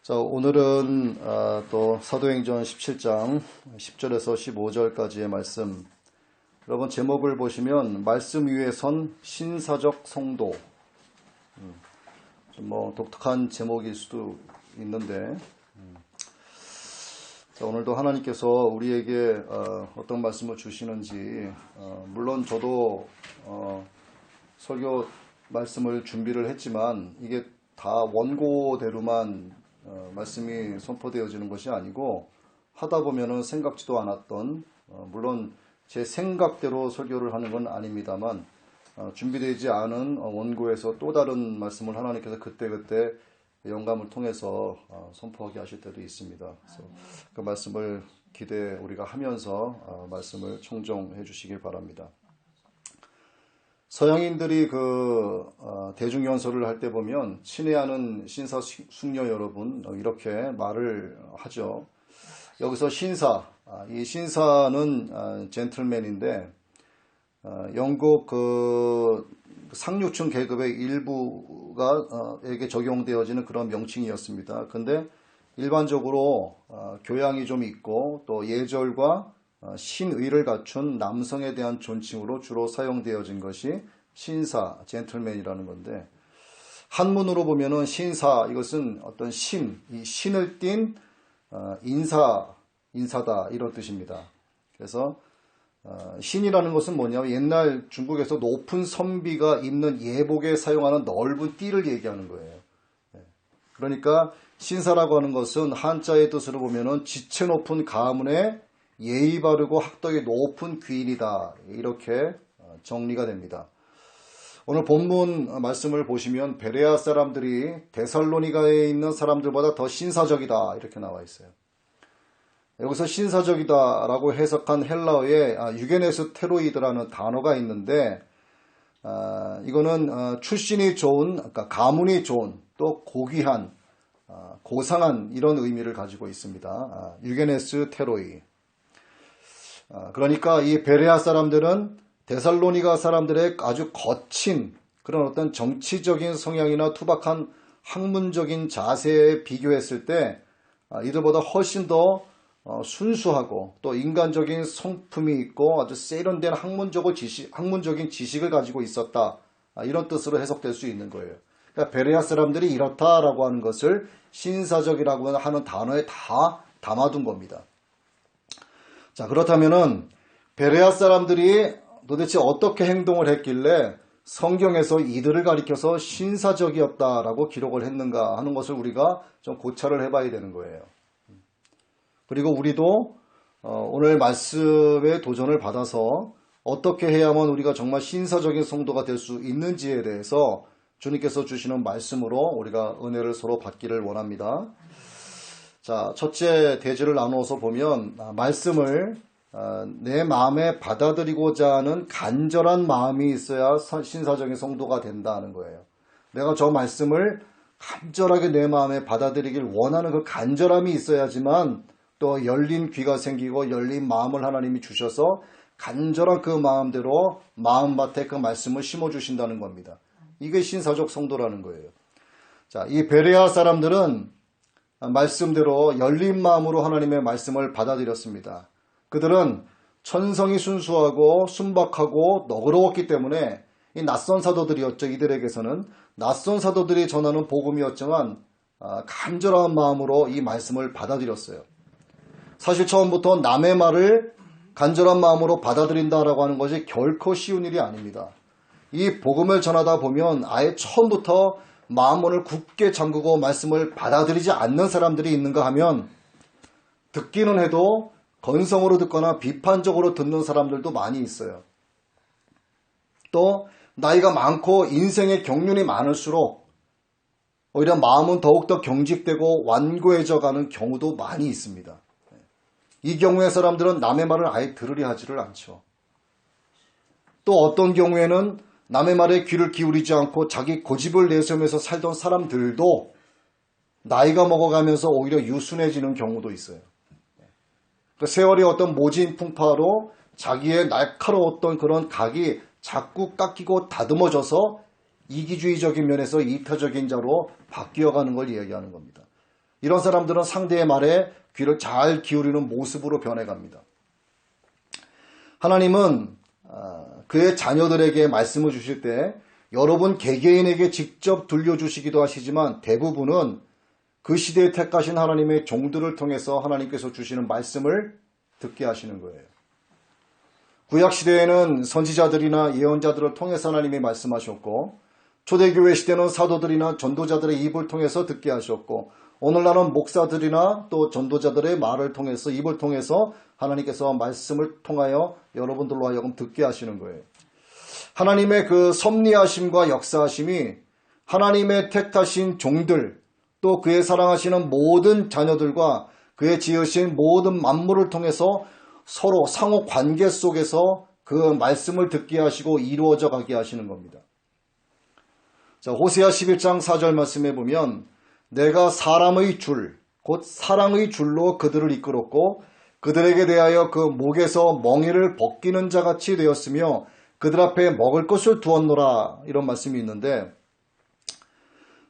자, 오늘은 또 사도행전 17장 10절에서 15절까지의 말씀. 여러분 제목을 보시면 말씀 위에 선 신사적 성도. 좀 독특한 제목일 수도 있는데, 자, 오늘도 하나님께서 우리에게 어떤 말씀을 주시는지, 물론 저도 설교 말씀을 준비를 했지만 이게 다 원고대로만 말씀이 선포되어지는 것이 아니고, 하다 보면은 생각지도 않았던, 물론 제 생각대로 설교를 하는 건 아닙니다만, 준비되지 않은 원고에서 또 다른 말씀을 하나님께서 그때그때 영감을 통해서 선포하게 하실 때도 있습니다. 그래서 그 말씀을 기대 우리가 하면서 말씀을 청종해 주시길 바랍니다. 서양인들이 대중연설을 할 때 보면 친애하는 신사 숙녀 여러분 이렇게 말을 하죠. 여기서 신사, 이 신사는 젠틀맨인데 영국 상류층 계급의 일부가 에게 적용되어지는 그런 명칭이었습니다. 근데 일반적으로 교양이 좀 있고 또 예절과 신의를 갖춘 남성에 대한 존칭으로 주로 사용되어진 것이 신사, 젠틀맨이라는 건데, 한문으로 보면은 신사, 이것은 어떤 이 신을 띤 인사다 이런 뜻입니다. 그래서 신이라는 것은 뭐냐면 옛날 중국에서 높은 선비가 입는 예복에 사용하는 넓은 띠를 얘기하는 거예요. 그러니까 신사라고 하는 것은 한자의 뜻으로 보면은 지체 높은 가문의 예의 바르고 학덕이 높은 귀인이다, 이렇게 정리가 됩니다. 오늘 본문 말씀을 보시면 베레아 사람들이 데살로니가에 있는 사람들보다 더 신사적이다 이렇게 나와 있어요. 여기서 신사적이다 라고 해석한 헬라어에 유게네스 테로이드라는 단어가 있는데, 이거는 출신이 좋은, 그러니까 가문이 좋은, 또 고귀한, 고상한 이런 의미를 가지고 있습니다. 유게네스 테로이. 그러니까 이 베레아 사람들은 데살로니가 사람들의 아주 거친 그런 어떤 정치적인 성향이나 투박한 학문적인 자세에 비교했을 때 이들보다 훨씬 더 순수하고 또 인간적인 성품이 있고 아주 세련된 학문적인 지식을 가지고 있었다, 이런 뜻으로 해석될 수 있는 거예요. 그러니까 베레아 사람들이 이렇다라고 하는 것을 신사적이라고 하는 단어에 다 담아둔 겁니다. 자, 그렇다면은 베레아 사람들이 도대체 어떻게 행동을 했길래 성경에서 이들을 가리켜서 신사적이었다라고 기록을 했는가 하는 것을 우리가 좀 고찰을 해봐야 되는 거예요. 그리고 우리도 오늘 말씀의 도전을 받아서 어떻게 해야만 우리가 정말 신사적인 성도가 될 수 있는지에 대해서 주님께서 주시는 말씀으로 우리가 은혜를 서로 받기를 원합니다. 자, 첫째 대지를 나누어서 보면 말씀을 내 마음에 받아들이고자 하는 간절한 마음이 있어야 신사적인 성도가 된다는 거예요. 내가 저 말씀을 간절하게 내 마음에 받아들이길 원하는 그 간절함이 있어야지만 또 열린 귀가 생기고 열린 마음을 하나님이 주셔서 간절한 그 마음대로 마음밭에 그 말씀을 심어주신다는 겁니다. 이게 신사적 성도라는 거예요. 자, 이 베레아 사람들은 말씀대로 열린 마음으로 하나님의 말씀을 받아들였습니다. 그들은 천성이 순수하고 순박하고 너그러웠기 때문에 이 낯선 사도들이었죠. 이들에게서는 낯선 사도들이 전하는 복음이었지만 간절한 마음으로 이 말씀을 받아들였어요. 사실 처음부터 남의 말을 간절한 마음으로 받아들인다라고 하는 것이 결코 쉬운 일이 아닙니다. 이 복음을 전하다 보면 아예 처음부터 마음문을 굳게 잠그고 말씀을 받아들이지 않는 사람들이 있는가 하면, 듣기는 해도 건성으로 듣거나 비판적으로 듣는 사람들도 많이 있어요. 또 나이가 많고 인생의 경륜이 많을수록 오히려 마음은 더욱더 경직되고 완고해져 가는 경우도 많이 있습니다. 이 경우의 사람들은 남의 말을 아예 들으려 하지를 않죠. 또 어떤 경우에는 남의 말에 귀를 기울이지 않고 자기 고집을 내세우면서 살던 사람들도 나이가 먹어가면서 오히려 유순해지는 경우도 있어요. 그 세월의 어떤 모진 풍파로 자기의 날카로웠던 그런 각이 자꾸 깎이고 다듬어져서 이기주의적인 면에서 이타적인 자로 바뀌어가는 걸 이야기하는 겁니다. 이런 사람들은 상대의 말에 귀를 잘 기울이는 모습으로 변해갑니다. 하나님은 그의 자녀들에게 말씀을 주실 때 여러분 개개인에게 직접 들려주시기도 하시지만 대부분은 그 시대에 택하신 하나님의 종들을 통해서 하나님께서 주시는 말씀을 듣게 하시는 거예요. 구약시대에는 선지자들이나 예언자들을 통해서 하나님이 말씀하셨고 초대교회 시대는 사도들이나 전도자들의 입을 통해서 듣게 하셨고 오늘날은 목사들이나 또 전도자들의 말을 통해서 입을 통해서 하나님께서 말씀을 통하여 여러분들로 하여금 듣게 하시는 거예요. 하나님의 그 섭리하심과 역사하심이 하나님의 택하신 종들 또 그의 사랑하시는 모든 자녀들과 그의 지으신 모든 만물을 통해서 서로 상호 관계 속에서 그 말씀을 듣게 하시고 이루어져 가게 하시는 겁니다. 자, 호세아 11장 4절 말씀에 보면 내가 사람의 줄, 곧 사랑의 줄로 그들을 이끌었고 그들에게 대하여 그 목에서 멍에를 벗기는 자같이 되었으며 그들 앞에 먹을 것을 두었노라 이런 말씀이 있는데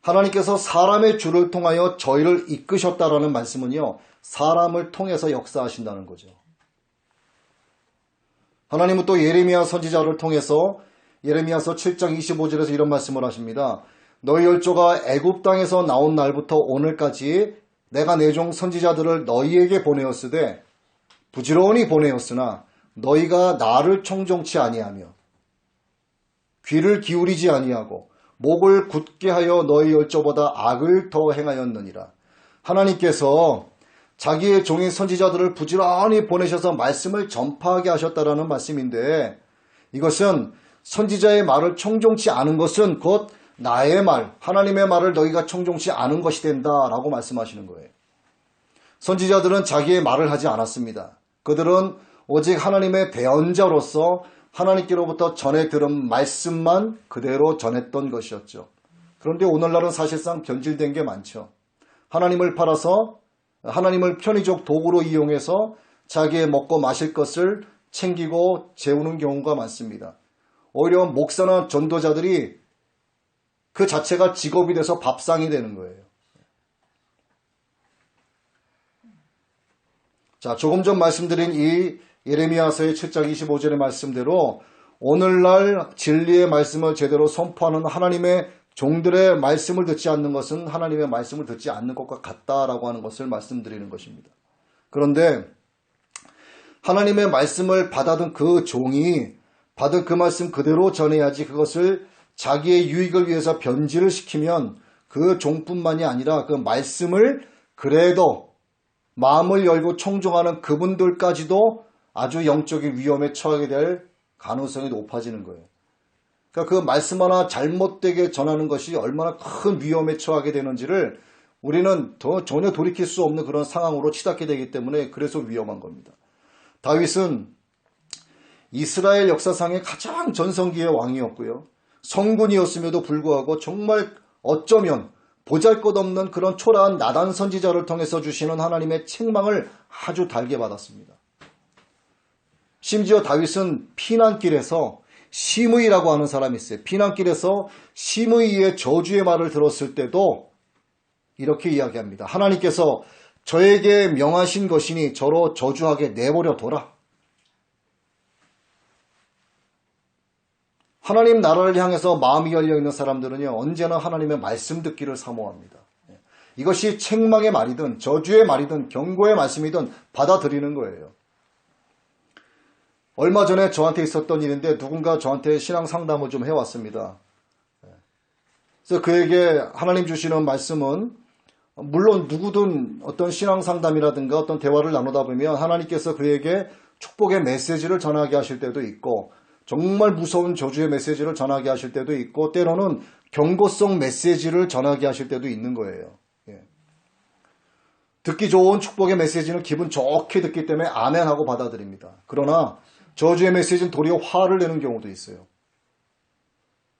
하나님께서 사람의 줄을 통하여 저희를 이끄셨다라는 말씀은요. 사람을 통해서 역사하신다는 거죠. 하나님은 또 예레미야 선지자를 통해서 예레미야서 7장 25절에서 이런 말씀을 하십니다. 너희 열조가 애굽 땅에서 나온 날부터 오늘까지 내가 내 종 선지자들을 너희에게 보내었으되 부지런히 보내었으나 너희가 나를 청종치 아니하며 귀를 기울이지 아니하고 목을 굳게 하여 너희 열조보다 악을 더 행하였느니라. 하나님께서 자기의 종인 선지자들을 부지런히 보내셔서 말씀을 전파하게 하셨다라는 말씀인데 이것은 선지자의 말을 청종치 않은 것은 곧 나의 말, 하나님의 말을 너희가 청종치 않은 것이 된다라고 말씀하시는 거예요. 선지자들은 자기의 말을 하지 않았습니다. 그들은 오직 하나님의 대언자로서 하나님께로부터 전해 들은 말씀만 그대로 전했던 것이었죠. 그런데 오늘날은 사실상 변질된 게 많죠. 하나님을 팔아서 하나님을 편의적 도구로 이용해서 자기의 먹고 마실 것을 챙기고 재우는 경우가 많습니다. 오히려 목사나 전도자들이 그 자체가 직업이 돼서 밥상이 되는 거예요. 자, 조금 전 말씀드린 이 예레미야서의 7장 25절의 말씀대로 오늘날 진리의 말씀을 제대로 선포하는 하나님의 종들의 말씀을 듣지 않는 것은 하나님의 말씀을 듣지 않는 것과 같다라고 하는 것을 말씀드리는 것입니다. 그런데 하나님의 말씀을 받아든 그 종이 받은 그 말씀 그대로 전해야지 그것을 자기의 유익을 위해서 변질을 시키면 그 종뿐만이 아니라 그 말씀을 그래도 마음을 열고 청종하는 그분들까지도 아주 영적인 위험에 처하게 될 가능성이 높아지는 거예요. 그러니까 그 말씀 하나 잘못되게 전하는 것이 얼마나 큰 위험에 처하게 되는지를 우리는 전혀 돌이킬 수 없는 그런 상황으로 치닫게 되기 때문에 그래서 위험한 겁니다. 다윗은 이스라엘 역사상의 가장 전성기의 왕이었고요. 성군이었음에도 불구하고 정말 어쩌면 보잘것없는 그런 초라한 나단 선지자를 통해서 주시는 하나님의 책망을 아주 달게 받았습니다. 심지어 다윗은 피난길에서 심의라고 하는 사람이 있어요. 피난길에서 심의의 저주의 말을 들었을 때도 이렇게 이야기합니다. 하나님께서 저에게 명하신 것이니 저로 저주하게 내버려 둬라. 하나님 나라를 향해서 마음이 열려있는 사람들은요, 언제나 하나님의 말씀 듣기를 사모합니다. 이것이 책망의 말이든 저주의 말이든 경고의 말씀이든 받아들이는 거예요. 얼마 전에 저한테 있었던 일인데 누군가 저한테 신앙 상담을 좀 해왔습니다. 그래서 그에게 하나님 주시는 말씀은 물론 누구든 어떤 신앙 상담이라든가 어떤 대화를 나누다 보면 하나님께서 그에게 축복의 메시지를 전하게 하실 때도 있고 정말 무서운 저주의 메시지를 전하게 하실 때도 있고 때로는 경고성 메시지를 전하게 하실 때도 있는 거예요. 듣기 좋은 축복의 메시지는 기분 좋게 듣기 때문에 아멘 하고 받아들입니다. 그러나 저주의 메시지는 도리어 화를 내는 경우도 있어요.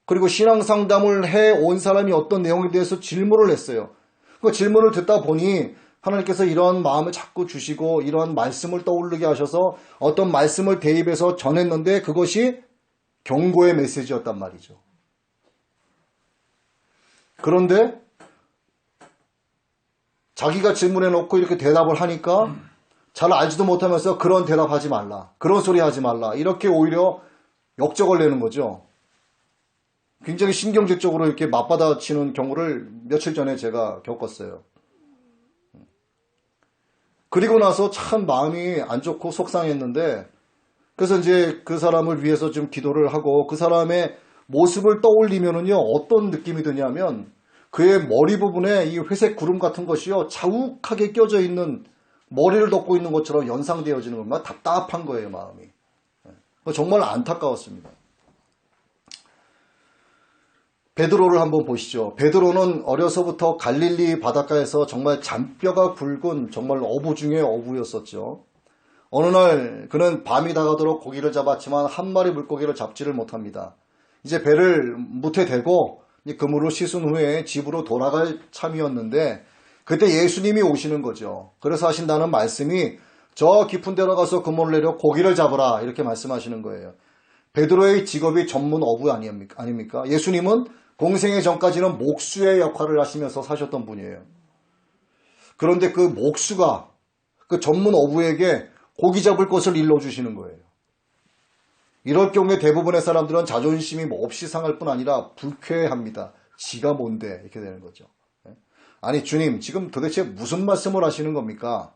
그리고 신앙 상담을 해온 사람이 어떤 내용에 대해서 질문을 했어요. 그 질문을 듣다 보니 하나님께서 이런 마음을 자꾸 주시고 이런 말씀을 떠오르게 하셔서 어떤 말씀을 대입해서 전했는데 그것이 경고의 메시지였단 말이죠. 그런데 자기가 질문해 놓고 이렇게 대답을 하니까 잘 알지도 못하면서 그런 대답하지 말라. 그런 소리 하지 말라. 이렇게 오히려 역적을 내는 거죠. 굉장히 신경질적으로 이렇게 맞받아치는 경우를 며칠 전에 제가 겪었어요. 그리고 나서 참 마음이 안 좋고 속상했는데, 그래서 이제 그 사람을 위해서 좀 기도를 하고 그 사람의 모습을 떠올리면은요, 어떤 느낌이 드냐면 그의 머리 부분에 이 회색 구름 같은 것이요, 자욱하게 껴져 있는, 머리를 덮고 있는 것처럼 연상되어지는 겁니다. 답답한 거예요, 마음이. 정말 안타까웠습니다. 베드로를 한번 보시죠. 베드로는 어려서부터 갈릴리 바닷가에서 정말 잔뼈가 굵은 정말 어부 중에 어부였었죠. 어느 날 그는 밤이 다가도록 고기를 잡았지만 한 마리 물고기를 잡지를 못합니다. 이제 배를 무태 대고 그물을 씻은 후에 집으로 돌아갈 참이었는데 그때 예수님이 오시는 거죠. 그래서 하신다는 말씀이 저 깊은 데로 가서 그물을 내려 고기를 잡으라, 이렇게 말씀하시는 거예요. 베드로의 직업이 전문 어부 아닙니까? 예수님은 공생애 전까지는 목수의 역할을 하시면서 사셨던 분이에요. 그런데 그 목수가 그 전문 어부에게 고기 잡을 것을 일러주시는 거예요. 이럴 경우에 대부분의 사람들은 자존심이 몹시 상할 뿐 아니라 불쾌합니다. 지가 뭔데, 이렇게 되는 거죠. 아니 주님, 지금 도대체 무슨 말씀을 하시는 겁니까?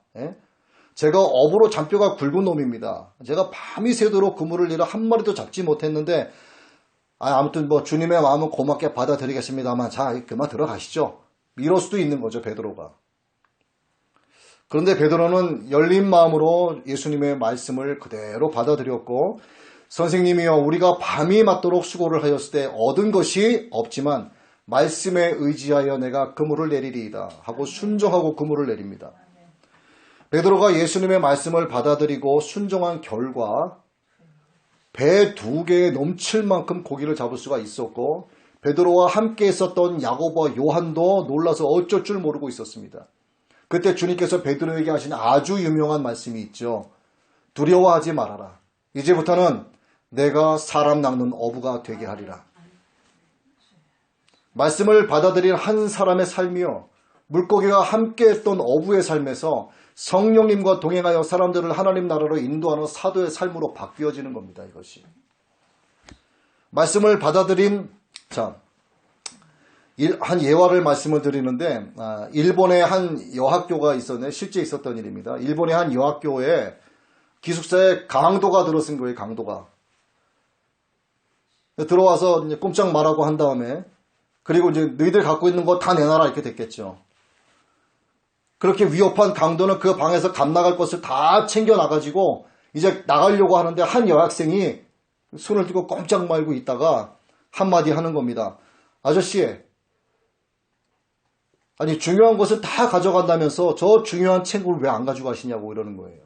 제가 어부로 잔뼈가 굵은 놈입니다. 제가 밤이 새도록 그물을 내려 한 마리도 잡지 못했는데, 아무튼 뭐 주님의 마음은 고맙게 받아들이겠습니다만, 자, 그만 들어가시죠. 이럴 수도 있는 거죠, 베드로가. 그런데 베드로는 열린 마음으로 예수님의 말씀을 그대로 받아들였고, 선생님이여, 우리가 밤이 맞도록 수고를 하였을 때 얻은 것이 없지만 말씀에 의지하여 내가 그물을 내리리이다 하고 순종하고 그물을 내립니다. 베드로가 예수님의 말씀을 받아들이고 순종한 결과 배 2개에 넘칠 만큼 고기를 잡을 수가 있었고, 베드로와 함께 있었던 야고보와 요한도 놀라서 어쩔 줄 모르고 있었습니다. 그때 주님께서 베드로에게 하신 아주 유명한 말씀이 있죠. 두려워하지 말아라. 이제부터는 내가 사람 낚는 어부가 되게 하리라. 말씀을 받아들인 한 사람의 삶이요, 물고기와 함께했던 어부의 삶에서 성령님과 동행하여 사람들을 하나님 나라로 인도하는 사도의 삶으로 바뀌어지는 겁니다. 이것이. 말씀을 받아들인, 한 예화를 말씀을 드리는데, 일본의 한 여학교가 있었네. 실제 있었던 일입니다. 일본의 한 여학교에 기숙사에 강도가 들어선 거예요. 강도가. 들어와서 이제 꼼짝 말라고 한 다음에, 그리고 이제 너희들 갖고 있는 거 다 내놔라, 이렇게 됐겠죠. 그렇게 위협한 강도는 그 방에서 갓나갈 것을 다 챙겨나가지고 이제 나가려고 하는데 한 여학생이 손을 들고 꼼짝 말고 있다가 한마디 하는 겁니다. 아저씨, 아니 중요한 것을 다 가져간다면서 저 중요한 책을 왜 안 가져가시냐고 이러는 거예요.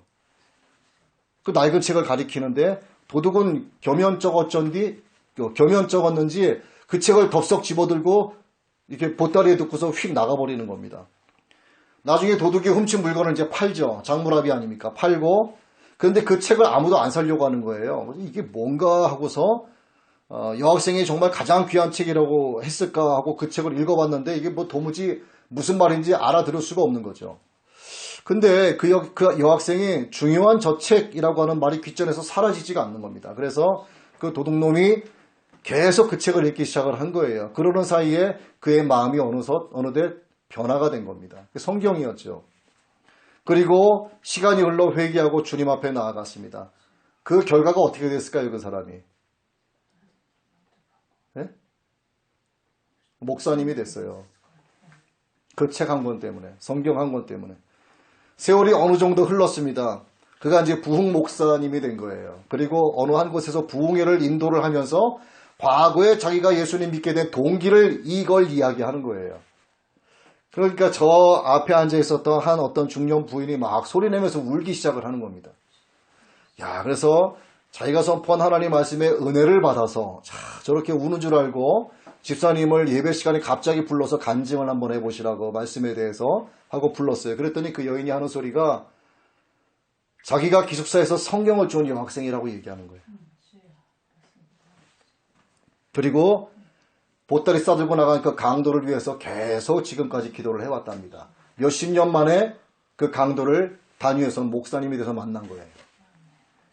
그 낡은 책을 가리키는데 도둑은 겸연쩍었는지 그 책을 덥석 집어들고 이렇게 보따리에 넣고서 휙 나가버리는 겁니다. 나중에 도둑이 훔친 물건을 이제 팔죠. 장물합이 아닙니까? 팔고. 그런데 그 책을 아무도 안 사려고 하는 거예요. 이게 뭔가 하고서 여학생이 정말 가장 귀한 책이라고 했을까 하고 그 책을 읽어봤는데 이게 뭐 도무지 무슨 말인지 알아들을 수가 없는 거죠. 근데 그 여학생이 중요한 저 책이라고 하는 말이 귓전에서 사라지지가 않는 겁니다. 그래서 그 도둑놈이 계속 그 책을 읽기 시작을 한 거예요. 그러는 사이에 그의 마음이 어느덧 변화가 된 겁니다. 성경이었죠. 그리고 시간이 흘러 회개하고 주님 앞에 나아갔습니다. 그 결과가 어떻게 됐을까요, 그 사람이? 네? 목사님이 됐어요. 그 책 한 권 때문에, 성경 한 권 때문에. 세월이 어느 정도 흘렀습니다. 그가 이제 부흥 목사님이 된 거예요. 그리고 어느 한 곳에서 부흥회를 인도를 하면서 과거에 자기가 예수님 믿게 된 동기를 이걸 이야기하는 거예요. 그러니까 저 앞에 앉아 있었던 한 어떤 중년 부인이 막 소리내면서 울기 시작을 하는 겁니다. 야, 그래서 자기가 선포한 하나님 말씀에 은혜를 받아서 저렇게 우는 줄 알고 집사님을 예배 시간에 갑자기 불러서 간증을 한번 해보시라고 말씀에 대해서 하고 불렀어요. 그랬더니 그 여인이 하는 소리가 자기가 기숙사에서 성경을 준 여학생이라고 얘기하는 거예요. 그리고 보따리 싸들고 나간 그 강도를 위해서 계속 지금까지 기도를 해왔답니다. 몇십 년 만에 그 강도를 단위에서 목사님이 돼서 만난 거예요.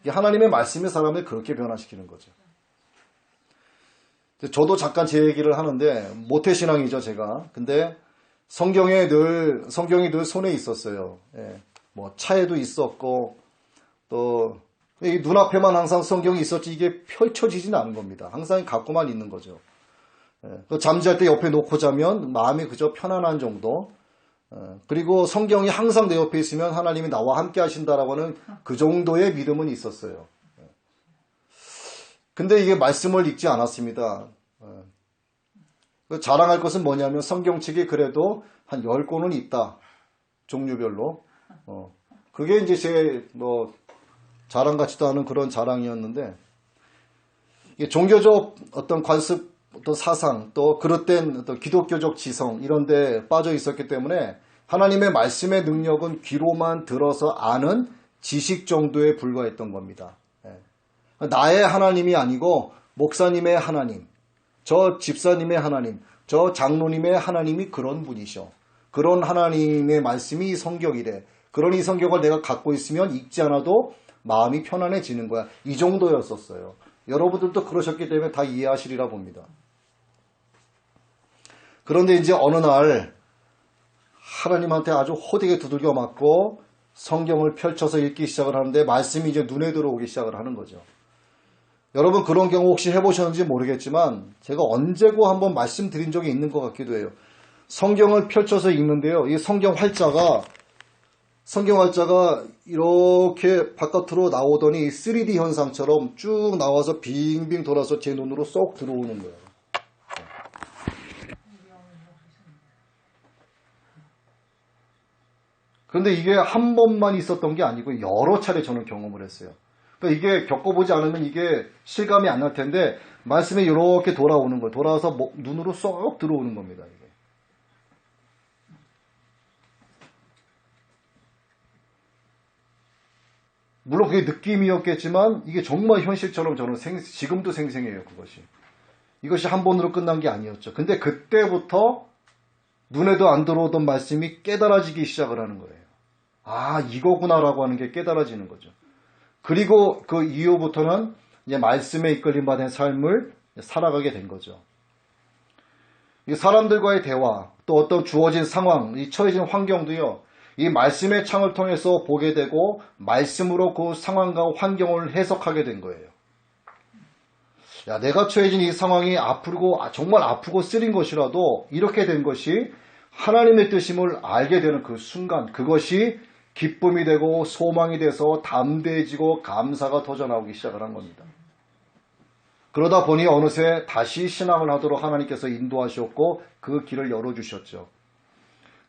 하나님의 말씀이 사람을 그렇게 변화시키는 거죠. 저도 잠깐 제 얘기를 하는데 모태신앙이죠, 제가. 근데 성경이 늘 손에 있었어요. 예. 뭐 차에도 있었고 또 눈앞에만 항상 성경이 있었지 이게 펼쳐지지는 않은 겁니다. 항상 갖고만 있는 거죠. 예. 잠잘 때 옆에 놓고 자면 마음이 그저 편안한 정도. 그리고 성경이 항상 내 옆에 있으면 하나님이 나와 함께 하신다라고 하는 그 정도의 믿음은 있었어요. 근데 이게 말씀을 읽지 않았습니다. 자랑할 것은 뭐냐면 성경책이 그래도 한 10권은 있다. 종류별로. 그게 이제 제 자랑 같지도 않은 그런 자랑이었는데, 이게 종교적 어떤 관습, 어떤 사상, 또 그릇된 어떤 기독교적 지성 이런 데 빠져 있었기 때문에 하나님의 말씀의 능력은 귀로만 들어서 아는 지식 정도에 불과했던 겁니다. 나의 하나님이 아니고 목사님의 하나님, 저 집사님의 하나님, 저 장로님의 하나님이 그런 분이셔. 그런 하나님의 말씀이 성경이래. 그런 이 성경을 내가 갖고 있으면 읽지 않아도 마음이 편안해지는 거야. 이 정도였었어요. 여러분들도 그러셨기 때문에 다 이해하시리라 봅니다. 그런데 이제 어느 날 하나님한테 아주 호되게 두들겨 맞고 성경을 펼쳐서 읽기 시작을 하는데 말씀이 이제 눈에 들어오기 시작을 하는 거죠. 여러분 그런 경우 혹시 해보셨는지 모르겠지만 제가 언제고 한번 말씀드린 적이 있는 것 같기도 해요. 성경을 펼쳐서 읽는데요. 이 성경 활자가 이렇게 바깥으로 나오더니 3D 현상처럼 쭉 나와서 빙빙 돌아서 제 눈으로 쏙 들어오는 거예요. 그런데 이게 한 번만 있었던 게 아니고 여러 차례 저는 경험을 했어요. 그러니까 이게 겪어보지 않으면 이게 실감이 안 날 텐데 말씀이 이렇게 돌아오는 거예요. 돌아와서 눈으로 쏙 들어오는 겁니다. 이게. 물론 그게 느낌이었겠지만 이게 정말 현실처럼 저는 지금도 생생해요. 이것이 한 번으로 끝난 게 아니었죠. 근데 그때부터 눈에도 안 들어오던 말씀이 깨달아지기 시작을 하는 거예요. 아, 이거구나라고 하는 게 깨달아지는 거죠. 그리고 그 이후부터는 이제 말씀에 이끌림 받은 삶을 살아가게 된 거죠. 이 사람들과의 대화, 또 어떤 주어진 상황, 이 처해진 환경도요, 이 말씀의 창을 통해서 보게 되고 말씀으로 그 상황과 환경을 해석하게 된 거예요. 야, 내가 처해진 이 상황이 정말 아프고 쓰린 것이라도 이렇게 된 것이 하나님의 뜻임을 알게 되는 그 순간, 그것이 기쁨이 되고 소망이 돼서 담대해지고 감사가 터져나오기 시작을 한 겁니다. 그러다 보니 어느새 다시 신앙을 하도록 하나님께서 인도하셨고 그 길을 열어주셨죠.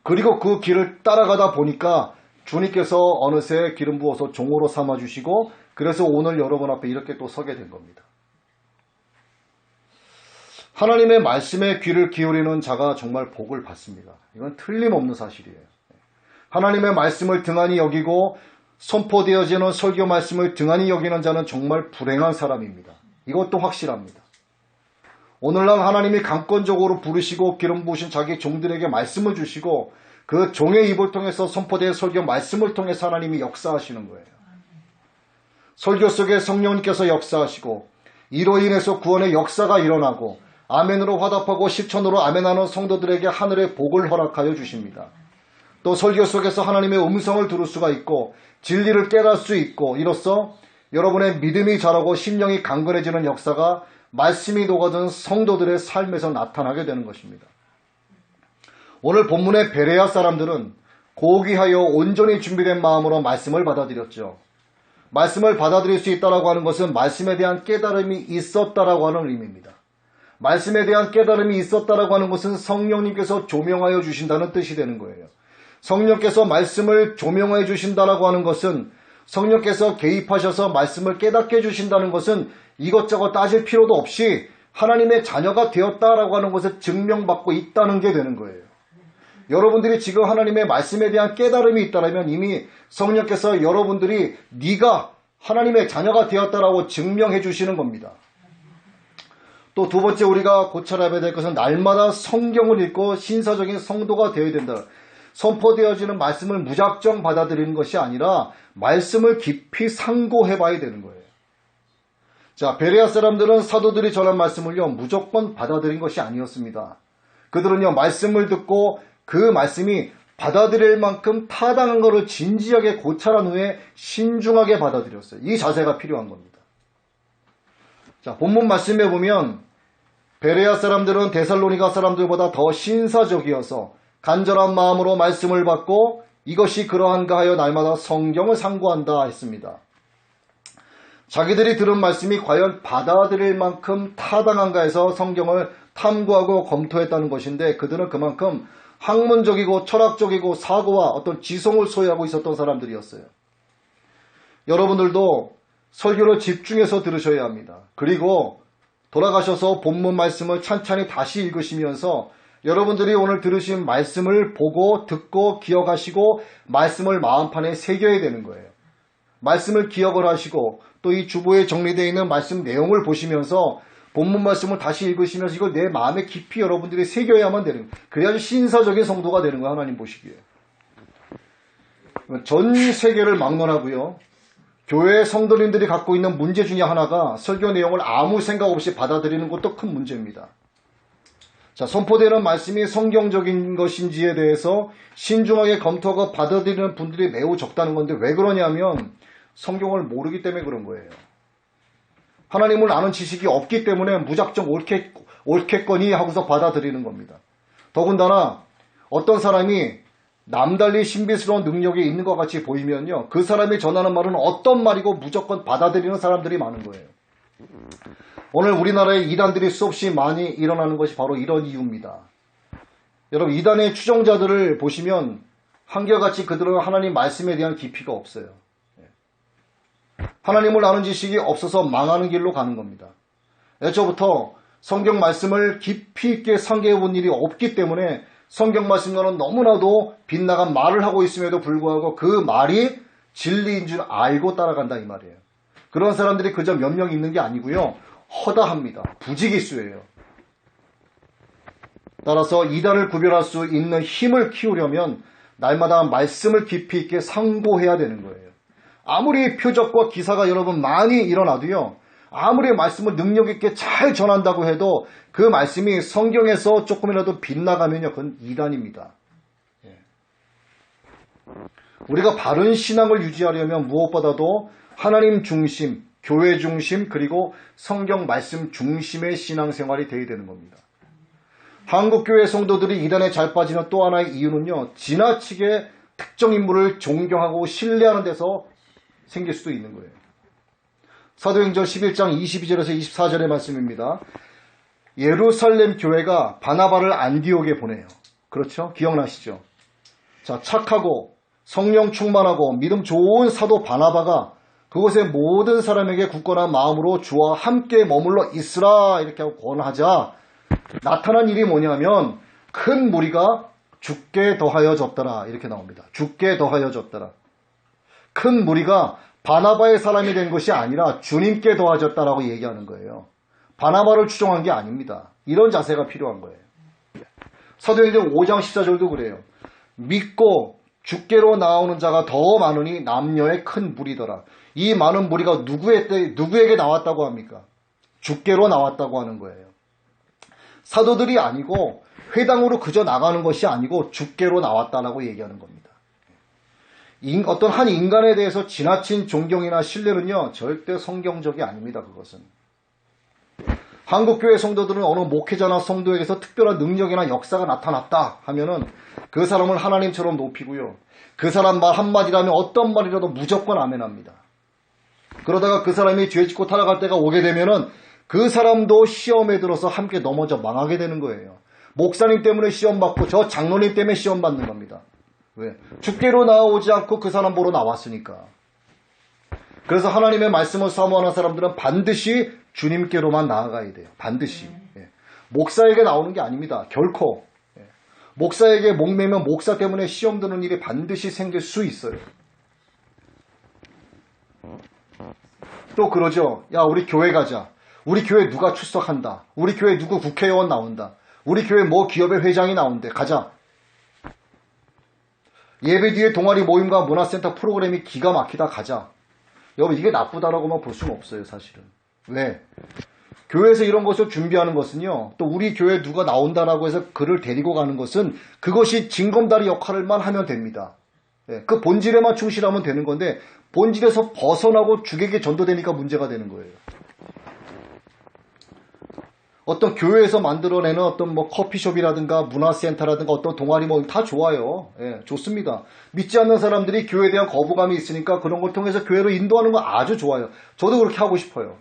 그리고 그 길을 따라가다 보니까 주님께서 어느새 기름 부어서 종으로 삼아주시고 그래서 오늘 여러분 앞에 이렇게 또 서게 된 겁니다. 하나님의 말씀에 귀를 기울이는 자가 정말 복을 받습니다. 이건 틀림없는 사실이에요. 하나님의 말씀을 등한히 여기고 선포되어지는 설교 말씀을 등한히 여기는 자는 정말 불행한 사람입니다. 이것도 확실합니다. 오늘날 하나님이 강권적으로 부르시고 기름 부으신 자기 종들에게 말씀을 주시고 그 종의 입을 통해서 선포된 설교 말씀을 통해서 하나님이 역사하시는 거예요. 설교 속에 성령님께서 역사하시고 이로 인해서 구원의 역사가 일어나고 아멘으로 화답하고 실천으로 아멘하는 성도들에게 하늘의 복을 허락하여 주십니다. 또 설교 속에서 하나님의 음성을 들을 수가 있고 진리를 깨달을 수 있고 이로써 여러분의 믿음이 자라고 심령이 강건해지는 역사가 말씀이 녹아든 성도들의 삶에서 나타나게 되는 것입니다. 오늘 본문의 베레아 사람들은 고귀하여 온전히 준비된 마음으로 말씀을 받아들였죠. 말씀을 받아들일 수 있다고 하는 것은 말씀에 대한 깨달음이 있었다라고 하는 의미입니다. 말씀에 대한 깨달음이 있었다라고 하는 것은 성령님께서 조명하여 주신다는 뜻이 되는 거예요. 성령께서 말씀을 조명하여 주신다라고 하는 것은 성령께서 개입하셔서 말씀을 깨닫게 해주신다는 것은 이것저것 따질 필요도 없이 하나님의 자녀가 되었다라고 하는 것을 증명받고 있다는 게 되는 거예요. 여러분들이 지금 하나님의 말씀에 대한 깨달음이 있다면 이미 성령께서 여러분들이 네가 하나님의 자녀가 되었다라고 증명해 주시는 겁니다. 또 두 번째 우리가 고찰해야 될 것은 날마다 성경을 읽고 신사적인 성도가 되어야 된다. 선포되어지는 말씀을 무작정 받아들이는 것이 아니라 말씀을 깊이 상고해 봐야 되는 거예요. 자, 베레아 사람들은 사도들이 전한 말씀을요, 무조건 받아들인 것이 아니었습니다. 그들은요, 말씀을 듣고 그 말씀이 받아들일 만큼 타당한 것을 진지하게 고찰한 후에 신중하게 받아들였어요. 이 자세가 필요한 겁니다. 자, 본문 말씀에 보면 베레아 사람들은 데살로니가 사람들보다 더 신사적이어서 간절한 마음으로 말씀을 받고 이것이 그러한가 하여 날마다 성경을 상고한다 했습니다. 자기들이 들은 말씀이 과연 받아들일 만큼 타당한가 해서 성경을 탐구하고 검토했다는 것인데 그들은 그만큼 학문적이고 철학적이고 사고와 어떤 지성을 소유하고 있었던 사람들이었어요. 여러분들도 설교를 집중해서 들으셔야 합니다. 그리고 돌아가셔서 본문 말씀을 찬찬히 다시 읽으시면서 여러분들이 오늘 들으신 말씀을 보고 듣고 기억하시고 말씀을 마음판에 새겨야 되는 거예요. 말씀을 기억을 하시고 또 이 주보에 정리되어 있는 말씀 내용을 보시면서 본문 말씀을 다시 읽으시면서 이걸 내 마음에 깊이 여러분들이 새겨야만 되는 거예요. 그래야지 신사적인 성도가 되는 거예요. 하나님 보시기에. 전 세계를 막론하고요. 교회 성도님들이 갖고 있는 문제 중에 하나가 설교 내용을 아무 생각 없이 받아들이는 것도 큰 문제입니다. 자, 선포되는 말씀이 성경적인 것인지에 대해서 신중하게 검토하고 받아들이는 분들이 매우 적다는 건데 왜 그러냐면 성경을 모르기 때문에 그런 거예요. 하나님을 아는 지식이 없기 때문에 무작정 옳겠거니 하고서 받아들이는 겁니다. 더군다나 어떤 사람이 남달리 신비스러운 능력이 있는 것 같이 보이면요. 그 사람이 전하는 말은 어떤 말이고 무조건 받아들이는 사람들이 많은 거예요. 오늘 우리나라에 이단들이 수없이 많이 일어나는 것이 바로 이런 이유입니다. 여러분, 이단의 추종자들을 보시면 한결같이 그들은 하나님 말씀에 대한 깊이가 없어요. 하나님을 아는 지식이 없어서 망하는 길로 가는 겁니다. 애초부터 성경 말씀을 깊이 있게 상기해 본 일이 없기 때문에 성경 말씀과는 너무나도 빗나간 말을 하고 있음에도 불구하고 그 말이 진리인 줄 알고 따라간다 이 말이에요. 그런 사람들이 그저 몇 명 있는 게 아니고요. 허다합니다. 부지기수예요. 따라서 이단을 구별할 수 있는 힘을 키우려면 날마다 말씀을 깊이 있게 상고해야 되는 거예요. 아무리 표적과 기사가 여러분 많이 일어나도요. 아무리 말씀을 능력 있게 잘 전한다고 해도 그 말씀이 성경에서 조금이라도 빗나가면요. 그건 이단입니다. 우리가 바른 신앙을 유지하려면 무엇보다도 하나님 중심, 교회 중심, 그리고 성경 말씀 중심의 신앙생활이 되어야 되는 겁니다. 한국교회 성도들이 이단에 잘 빠지는 또 하나의 이유는요. 지나치게 특정 인물을 존경하고 신뢰하는 데서 생길 수도 있는 거예요. 사도행전 11장 22절에서 24절의 말씀입니다. 예루살렘 교회가 바나바를 안디옥에 보내요. 그렇죠? 기억나시죠? 자, 착하고 성령 충만하고 믿음 좋은 사도 바나바가 그곳의 모든 사람에게 굳건한 마음으로 주와 함께 머물러 있으라 이렇게 하고 권하자 나타난 일이 뭐냐면 큰 무리가 죽게 더하여졌더라 이렇게 나옵니다. 죽게 더하여졌더라. 큰 무리가 바나바의 사람이 된 것이 아니라 주님께 더하졌다라고 얘기하는 거예요. 바나바를 추종한 게 아닙니다. 이런 자세가 필요한 거예요. 사도행전 5장 14절도 그래요. 믿고 주께로 나오는 자가 더 많으니 남녀의 큰 무리더라. 이 많은 무리가 누구에게 나왔다고 합니까? 주께로 나왔다고 하는 거예요. 사도들이 아니고 회당으로 그저 나가는 것이 아니고 주께로 나왔다라고 얘기하는 겁니다. 어떤 한 인간에 대해서 지나친 존경이나 신뢰는요. 절대 성경적이 아닙니다. 그것은. 한국교회 성도들은 어느 목회자나 성도에게서 특별한 능력이나 역사가 나타났다 하면은 그 사람을 하나님처럼 높이고요. 그 사람 말 한마디라면 어떤 말이라도 무조건 아멘합니다. 그러다가 그 사람이 죄 짓고 타락할 때가 오게 되면은 그 사람도 시험에 들어서 함께 넘어져 망하게 되는 거예요. 목사님 때문에 시험 받고 저 장로님 때문에 시험 받는 겁니다. 왜? 주께로 나오지 않고 그 사람 보러 나왔으니까. 그래서 하나님의 말씀을 사모하는 사람들은 반드시 주님께로만 나아가야 돼요. 반드시. 목사에게 나오는 게 아닙니다. 결코. 목사에게 목매면 목사 때문에 시험 드는 일이 반드시 생길 수 있어요. 또 그러죠. 야, 우리 교회 가자. 우리 교회 누가 출석한다. 우리 교회 누구 국회의원 나온다. 우리 교회 뭐 기업의 회장이 나온대. 가자. 예배 뒤에 동아리 모임과 문화센터 프로그램이 기가 막히다 가자. 여러분 이게 나쁘다라고만 볼 수는 없어요 사실은. 왜? 교회에서 이런 것을 준비하는 것은요. 또 우리 교회에 누가 나온다라고 해서 그를 데리고 가는 것은 그것이 징검다리 역할을만 하면 됩니다. 그 본질에만 충실하면 되는 건데 본질에서 벗어나고 주객에 전도되니까 문제가 되는 거예요. 어떤 교회에서 만들어내는 어떤 뭐 커피숍이라든가 문화센터라든가 어떤 동아리 뭐 다 좋아요. 좋습니다. 믿지 않는 사람들이 교회에 대한 거부감이 있으니까 그런 걸 통해서 교회로 인도하는 건 아주 좋아요. 저도 그렇게 하고 싶어요.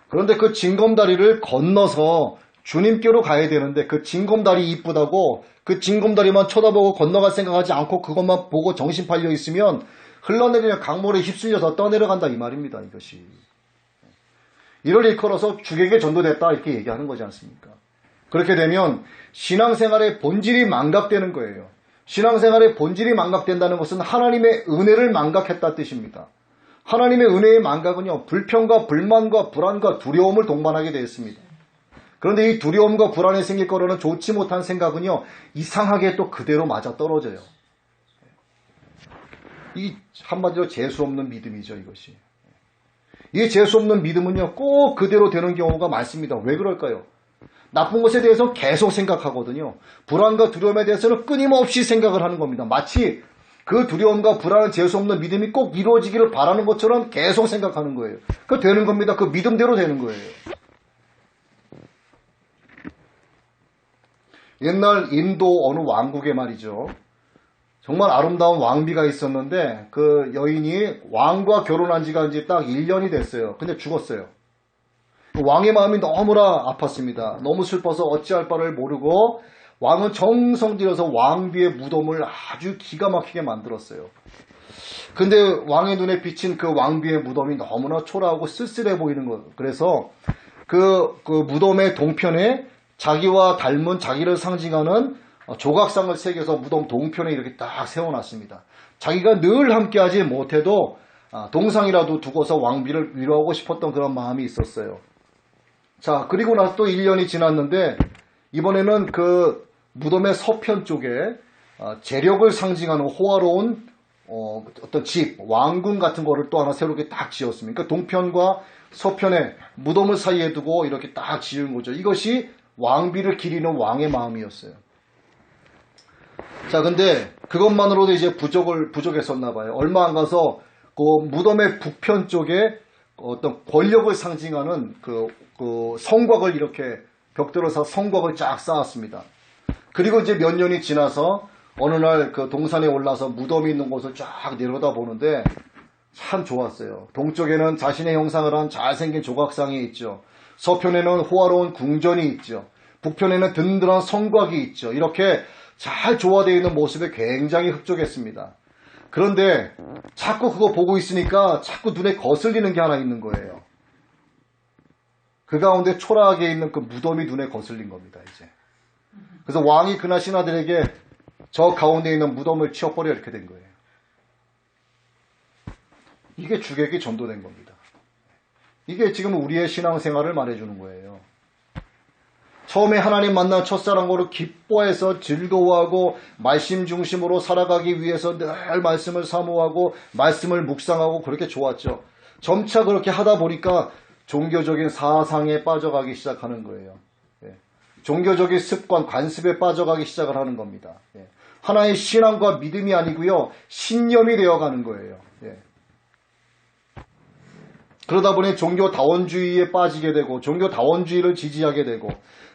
그런데 그 징검다리를 건너서 주님께로 가야 되는데 그 징검다리 이쁘다고 그 징검다리만 쳐다보고 건너갈 생각하지 않고 그것만 보고 정신 팔려 있으면 흘러내리는 강물에 휩쓸려서 떠내려간다 이 말입니다. 이것이. 이를 일컬어서 주객에 전도됐다 이렇게 얘기하는 거지 않습니까? 그렇게 되면 신앙생활의 본질이 망각되는 거예요. 신앙생활의 본질이 망각된다는 것은 하나님의 은혜를 망각했다는 뜻입니다. 하나님의 은혜의 망각은요. 불평과 불만과 불안과 두려움을 동반하게 되었습니다. 그런데 이 두려움과 불안이 생길 거라는 좋지 못한 생각은요. 이상하게 또 그대로 맞아떨어져요. 이 한마디로 재수없는 믿음이죠. 이것이. 이 재수없는 믿음은요. 꼭 그대로 되는 경우가 많습니다. 왜 그럴까요? 나쁜 것에 대해서 계속 생각하거든요. 불안과 두려움에 대해서는 끊임없이 생각을 하는 겁니다. 마치 그 두려움과 불안한 재수없는 믿음이 꼭 이루어지기를 바라는 것처럼 계속 생각하는 거예요. 그 되는 겁니다. 그 믿음대로 되는 거예요. 옛날 인도 어느 왕국에 말이죠. 정말 아름다운 왕비가 있었는데 그 여인이 왕과 결혼한 지가 이제 딱 1년이 됐어요. 근데 죽었어요. 왕의 마음이 너무나 아팠습니다. 너무 슬퍼서 어찌할 바를 모르고 왕은 정성 들여서 왕비의 무덤을 아주 기가 막히게 만들었어요. 근데 왕의 눈에 비친 그 왕비의 무덤이 너무나 초라하고 쓸쓸해 보이는 거예요. 그래서 그 무덤의 동편에 자기와 닮은 자기를 상징하는 조각상을 새겨서 무덤 동편에 이렇게 딱 세워놨습니다. 자기가 늘 함께하지 못해도 동상이라도 두고서 왕비를 위로하고 싶었던 그런 마음이 있었어요. 자, 그리고 나서 또 1년이 지났는데 이번에는 그 무덤의 서편 쪽에 재력을 상징하는 호화로운 어떤 집, 왕궁 같은 거를 또 하나 새롭게 딱 지었습니다. 그러니까 동편과 서편에 무덤을 사이에 두고 이렇게 딱 지은 거죠. 이것이 왕비를 기리는 왕의 마음이었어요. 자, 근데 그것만으로도 이제 부족했었나 봐요. 얼마 안 가서 그 무덤의 북편 쪽에 어떤 권력을 상징하는 그 성곽을 이렇게 벽돌에서 성곽을 쫙 쌓았습니다. 그리고 이제 몇 년이 지나서 어느 날 그 동산에 올라서 무덤이 있는 곳을 쫙 내려다 보는데 참 좋았어요. 동쪽에는 자신의 형상을 한 잘생긴 조각상이 있죠. 서편에는 호화로운 궁전이 있죠. 북편에는 든든한 성곽이 있죠. 이렇게 잘 조화되어 있는 모습에 굉장히 흡족했습니다. 그런데 자꾸 그거 보고 있으니까 자꾸 눈에 거슬리는 게 하나 있는 거예요. 그 가운데 초라하게 있는 그 무덤이 눈에 거슬린 겁니다. 이제. 그래서 왕이 그날 신하들에게 저 가운데 있는 무덤을 치워버려 이렇게 된 거예요. 이게 주객이 전도된 겁니다. 이게 지금 우리의 신앙생활을 말해주는 거예요. 처음에 하나님 만난 첫사랑으로 기뻐해서 즐거워하고 말씀 중심으로 살아가기 위해서 늘 말씀을 사모하고 말씀을 묵상하고 그렇게 좋았죠. 점차 그렇게 하다 보니까 종교적인 사상에 빠져가기 시작하는 거예요. 종교적인 습관, 관습에 빠져가기 시작을 하는 겁니다. 하나의 신앙과 믿음이 아니고요. 신념이 되어가는 거예요. 그러다 보니 종교다원주의에 빠지게 되고 종교다원주의를 지지하게 되고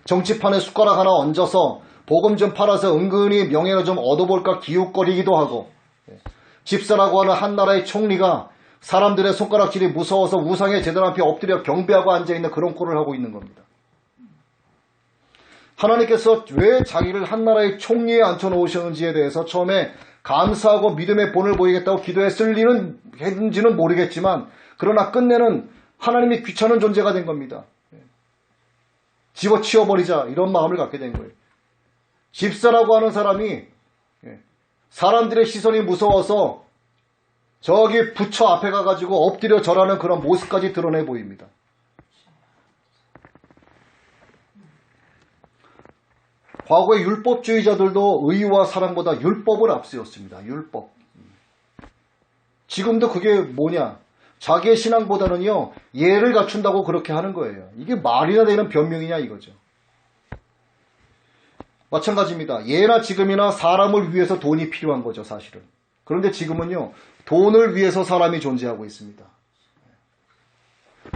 정치판에 숟가락 하나 얹어서 복음 좀 팔아서 은근히 명예를 좀 얻어볼까 기웃거리기도 하고 집사라고 하는 한 나라의 총리가 사람들의 손가락질이 무서워서 우상의 제단 앞에 엎드려 경배하고 앉아있는 그런 꼴을 하고 있는 겁니다. 하나님께서 왜 자기를 한 나라의 총리에 앉혀놓으셨는지에 대해서 처음에 감사하고 믿음의 본을 보이겠다고 기도했는지는 모르겠지만 그러나 끝내는 하나님이 귀찮은 존재가 된 겁니다. 집어치워버리자 이런 마음을 갖게 된 거예요. 집사라고 하는 사람이 사람들의 시선이 무서워서 저기 부처 앞에 가가지고 엎드려 절하는 그런 모습까지 드러내 보입니다. 과거의 율법주의자들도 의와 사랑보다 율법을 앞세웠습니다. 율법. 지금도 그게 뭐냐? 자기의 신앙보다는요, 예를 갖춘다고 그렇게 하는 거예요. 이게 말이나 되는 변명이냐 이거죠. 마찬가지입니다. 예나 지금이나 사람을 위해서 돈이 필요한 거죠, 사실은. 그런데 지금은요, 돈을 위해서 사람이 존재하고 있습니다.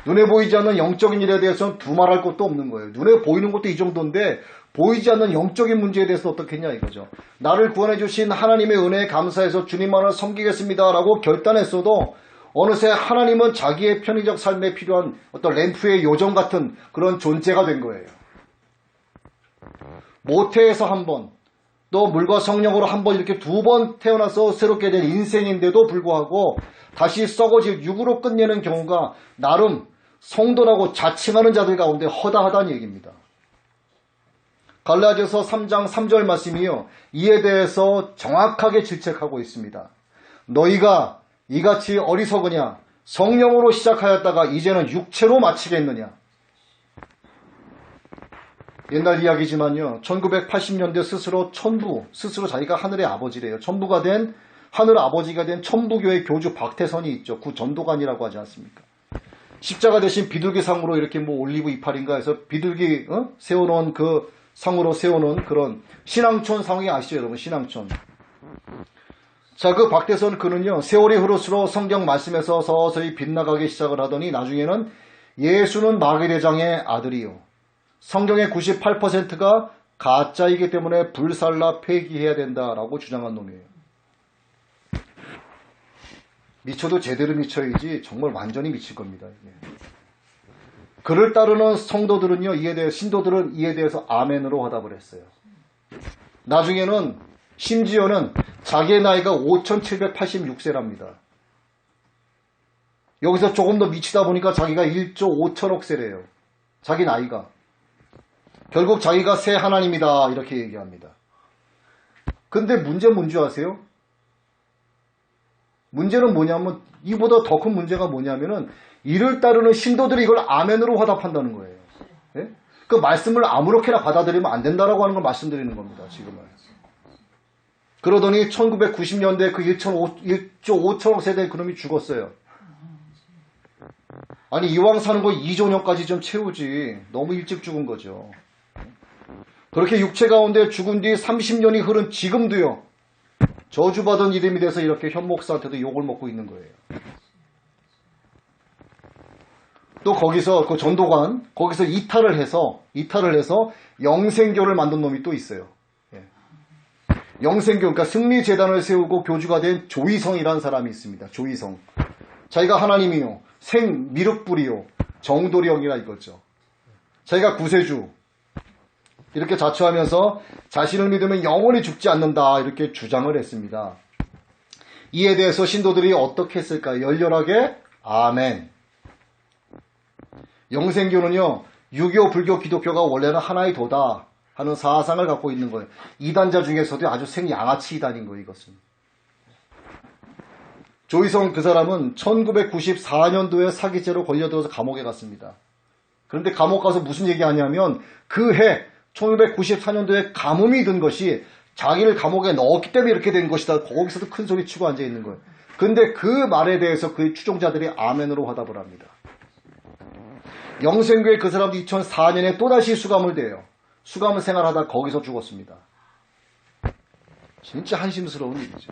눈에 보이지 않는 영적인 일에 대해서는 두말할 것도 없는 거예요. 눈에 보이는 것도 이 정도인데 보이지 않는 영적인 문제에 대해서 어떻겠냐 이거죠. 나를 구원해 주신 하나님의 은혜에 감사해서 주님만을 섬기겠습니다 라고 결단했어도 어느새 하나님은 자기의 편의적 삶에 필요한 어떤 램프의 요정 같은 그런 존재가 된 거예요. 모태에서 한 번, 또 물과 성령으로 한 번 이렇게 두 번 태어나서 새롭게 된 인생인데도 불구하고 다시 썩어질 육으로 끝내는 경우가 나름 성도라고 자칭하는 자들 가운데 허다하다는 얘기입니다. 갈라디아서 3장 3절 말씀이요. 이에 대해서 정확하게 질책하고 있습니다. 너희가 이같이 어리석으냐? 성령으로 시작하였다가 이제는 육체로 마치겠느냐? 옛날 이야기지만요. 1980년대 스스로 자기가 하늘의 아버지래요. 천부가 된 하늘 아버지가 된 천부교의 교주 박태선이 있죠. 구 전도관이라고 하지 않습니까? 십자가 대신 비둘기 상으로 이렇게 뭐 올리브 이파리인가 해서 비둘기 세워놓은 그 상으로 세워놓은 그런 신앙촌 상이 아시죠, 여러분? 신앙촌. 자, 그 박태선 그는요. 세월이 흐를수록 성경 말씀에서 서서히 빗나가기 시작을 하더니 나중에는 예수는 마귀대장의 아들이요. 성경의 98%가 가짜이기 때문에 불살라 폐기해야 된다라고 주장한 놈이에요. 미쳐도 제대로 미쳐야지 정말 완전히 미칠 겁니다. 이게. 그를 따르는 성도들은요, 신도들은 이에 대해서 아멘으로 화답을 했어요. 나중에는 심지어는 자기의 나이가 5786세랍니다. 여기서 조금 더 미치다 보니까 자기가 1조 5천억 세래요. 자기 나이가. 결국 자기가 새 하나님이다 이렇게 얘기합니다. 근데 문제 뭔지 아세요? 문제는 뭐냐면 이보다 더 큰 문제가 뭐냐면은 이를 따르는 신도들이 이걸 아멘으로 화답한다는 거예요. 예? 그 말씀을 아무렇게나 받아들이면 안 된다라고 하는 걸 말씀드리는 겁니다. 지금은. 그러더니 1990년대 그 1조 5천억 세대의 그놈이 죽었어요. 아니 이왕 사는 거 2조 년까지 좀 채우지. 너무 일찍 죽은 거죠. 그렇게 육체 가운데 죽은 뒤 30년이 흐른 지금도요. 저주받은 이름이 돼서 이렇게 현 목사한테도 욕을 먹고 있는 거예요. 또 거기서 그 전도관 거기서 이탈을 해서 영생교를 만든 놈이 또 있어요. 예. 영생교 그러니까 승리재단을 세우고 교주가 된 조이성이라는 사람이 있습니다. 조이성. 자기가 하나님이요. 생미륵불이요. 정도령이라 이거죠. 자기가 구세주. 이렇게 자처하면서 자신을 믿으면 영원히 죽지 않는다 이렇게 주장을 했습니다. 이에 대해서 신도들이 어떻게 했을까요? 열렬하게 아멘. 영생교는요. 유교, 불교, 기독교가 원래는 하나의 도다 하는 사상을 갖고 있는 거예요. 이단자 중에서도 아주 생양아치 이단인 거예요. 이것은. 조이성 그 사람은 1994년도에 사기죄로 걸려들어서 감옥에 갔습니다. 그런데 감옥 가서 무슨 얘기하냐면 그 해 1994년도에 가뭄이 든 것이 자기를 감옥에 넣었기 때문에 이렇게 된 것이다. 거기서도 큰 소리 치고 앉아있는 거예요. 근데 그 말에 대해서 그 추종자들이 아멘으로 화답을 합니다. 영생교회 그 사람도 2004년에 또다시 수감을 돼요. 수감 생활하다 거기서 죽었습니다. 진짜 한심스러운 일이죠.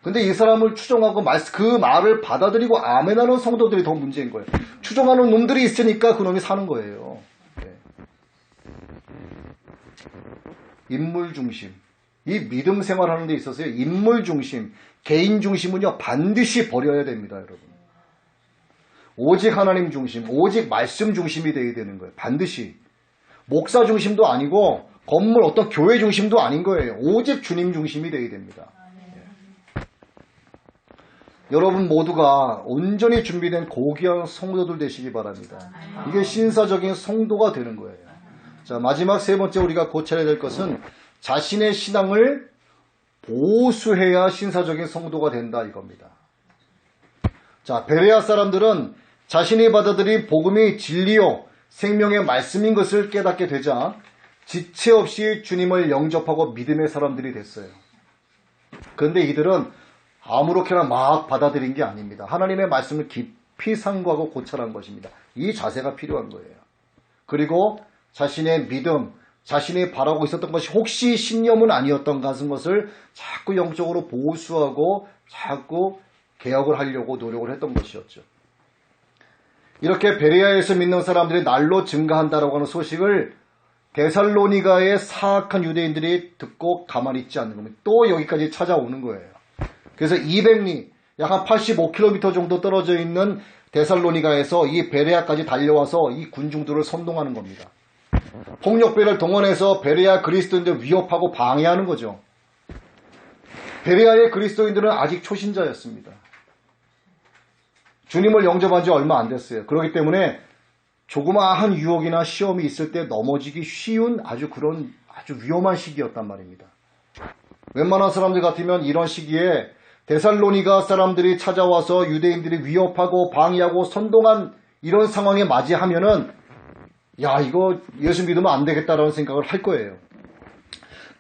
근데 이 사람을 추종하고 그 말을 받아들이고 아멘하는 성도들이 더 문제인 거예요. 추종하는 놈들이 있으니까 그놈이 사는 거예요. 인물 중심. 이 믿음 생활하는 데 있어서요. 인물 중심, 개인 중심은요. 반드시 버려야 됩니다. 여러분. 오직 하나님 중심, 오직 말씀 중심이 되어야 되는 거예요. 반드시. 목사 중심도 아니고 건물 어떤 교회 중심도 아닌 거예요. 오직 주님 중심이 되어야 됩니다. 여러분 모두가 온전히 준비된 고귀한 성도들 되시기 바랍니다. 이게 신사적인 성도가 되는 거예요. 자, 마지막 세 번째 우리가 고쳐야 될 것은 자신의 신앙을 보수해야 신사적인 성도가 된다 이겁니다. 자, 베레아 사람들은 자신이 받아들인 복음이 진리요 생명의 말씀인 것을 깨닫게 되자 지체 없이 주님을 영접하고 믿음의 사람들이 됐어요. 그런데 이들은 아무렇게나 막 받아들인 게 아닙니다. 하나님의 말씀을 깊이 상고하고 고찰한 것입니다. 이 자세가 필요한 거예요. 그리고 자신의 믿음, 자신이 바라고 있었던 것이 혹시 신념은 아니었던가 하는 것을 자꾸 영적으로 보수하고 자꾸 개혁을 하려고 노력을 했던 것이었죠. 이렇게 베레아에서 믿는 사람들이 날로 증가한다라고 하는 소식을 데살로니가의 사악한 유대인들이 듣고 가만히 있지 않는 겁니다. 또 여기까지 찾아오는 거예요. 그래서 200리, 약 한 85km 정도 떨어져 있는 데살로니가에서 이 베레아까지 달려와서 이 군중들을 선동하는 겁니다. 폭력배를 동원해서 베레아 그리스도인들 위협하고 방해하는 거죠. 베레아의 그리스도인들은 아직 초신자였습니다. 주님을 영접한 지 얼마 안 됐어요. 그렇기 때문에 조그마한 유혹이나 시험이 있을 때 넘어지기 쉬운 아주 위험한 시기였단 말입니다. 웬만한 사람들 같으면 이런 시기에 데살로니가 사람들이 찾아와서 유대인들이 위협하고 방해하고 선동한 이런 상황에 맞이하면은 야, 이거 예수 믿으면 안 되겠다라는 생각을 할 거예요.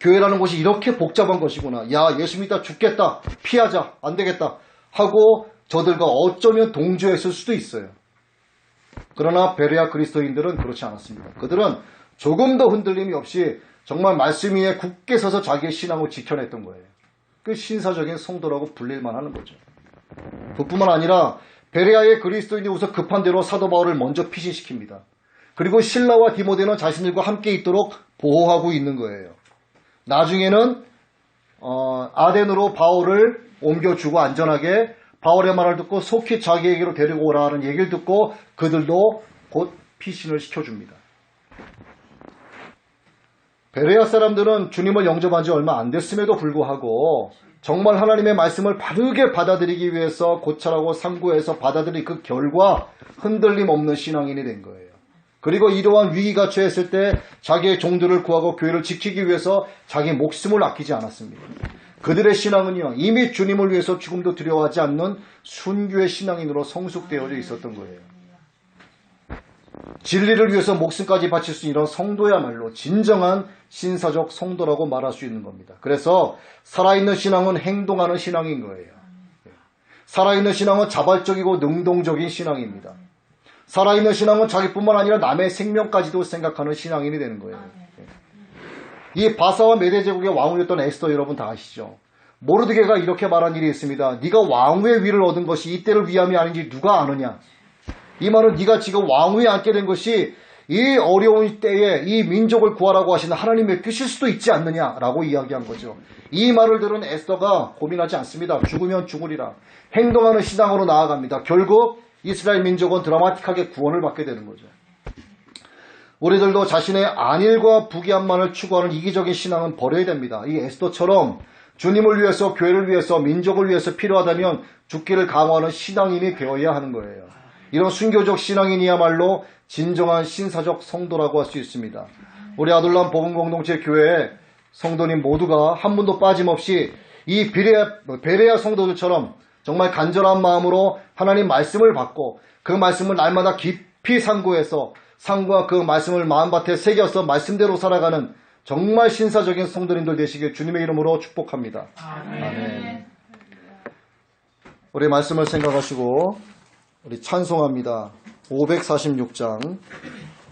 교회라는 곳이 이렇게 복잡한 것이구나. 야, 예수 믿다 죽겠다. 피하자. 안 되겠다. 하고 저들과 어쩌면 동조했을 수도 있어요. 그러나 베레아 그리스도인들은 그렇지 않았습니다. 그들은 조금 더 흔들림이 없이 정말 말씀 위에 굳게 서서 자기의 신앙을 지켜냈던 거예요. 그 신사적인 성도라고 불릴만 하는 거죠. 그뿐만 아니라 베레아의 그리스도인이 우선 급한 대로 사도 바울을 먼저 피신시킵니다. 그리고 실라와 디모데는 자신들과 함께 있도록 보호하고 있는 거예요. 나중에는 아덴으로 바울을 옮겨주고 안전하게 바울의 말을 듣고 속히 자기에게로 데리고 오라 하는 얘기를 듣고 그들도 곧 피신을 시켜줍니다. 베레아 사람들은 주님을 영접한 지 얼마 안 됐음에도 불구하고 정말 하나님의 말씀을 바르게 받아들이기 위해서 고찰하고 상고해서 받아들인 그 결과 흔들림 없는 신앙인이 된 거예요. 그리고 이러한 위기가 처했을 때 자기의 종들을 구하고 교회를 지키기 위해서 자기 목숨을 아끼지 않았습니다. 그들의 신앙은요, 이미 주님을 위해서 죽음도 두려워하지 않는 순교의 신앙인으로 성숙되어져 있었던 거예요. 진리를 위해서 목숨까지 바칠 수 있는 이런 성도야말로 진정한 신사적 성도라고 말할 수 있는 겁니다. 그래서 살아있는 신앙은 행동하는 신앙인 거예요. 살아있는 신앙은 자발적이고 능동적인 신앙입니다. 살아있는 신앙은 자기뿐만 아니라 남의 생명까지도 생각하는 신앙인이 되는 거예요. 이 바사와 메대 제국의 왕후였던 에스더 여러분 다 아시죠? 모르드게가 이렇게 말한 일이 있습니다. 네가 왕후의 위를 얻은 것이 이때를 위함이 아닌지 누가 아느냐? 이 말은 네가 지금 왕위에 앉게 된 것이 이 어려운 때에 이 민족을 구하라고 하시는 하나님의 뜻일 수도 있지 않느냐라고 이야기한 거죠. 이 말을 들은 에스더가 고민하지 않습니다. 죽으면 죽으리라. 행동하는 신앙으로 나아갑니다. 결국 이스라엘 민족은 드라마틱하게 구원을 받게 되는 거죠. 우리들도 자신의 안일과 부귀함만을 추구하는 이기적인 신앙은 버려야 됩니다. 이 에스더처럼 주님을 위해서, 교회를 위해서, 민족을 위해서 필요하다면 죽기를 강화하는 신앙인이 되어야 하는 거예요. 이런 순교적 신앙인이야말로 진정한 신사적 성도라고 할 수 있습니다. 우리 아둘람 복음공동체 교회의 성도님 모두가 한 분도 빠짐없이 이 베레아 성도들처럼 정말 간절한 마음으로 하나님 말씀을 받고 그 말씀을 날마다 깊이 상고해서 상고와 그 말씀을 마음밭에 새겨서 말씀대로 살아가는 정말 신사적인 성도님들 되시길 주님의 이름으로 축복합니다. 아멘. 우리 말씀을 생각하시고 우리 찬송합니다. 546장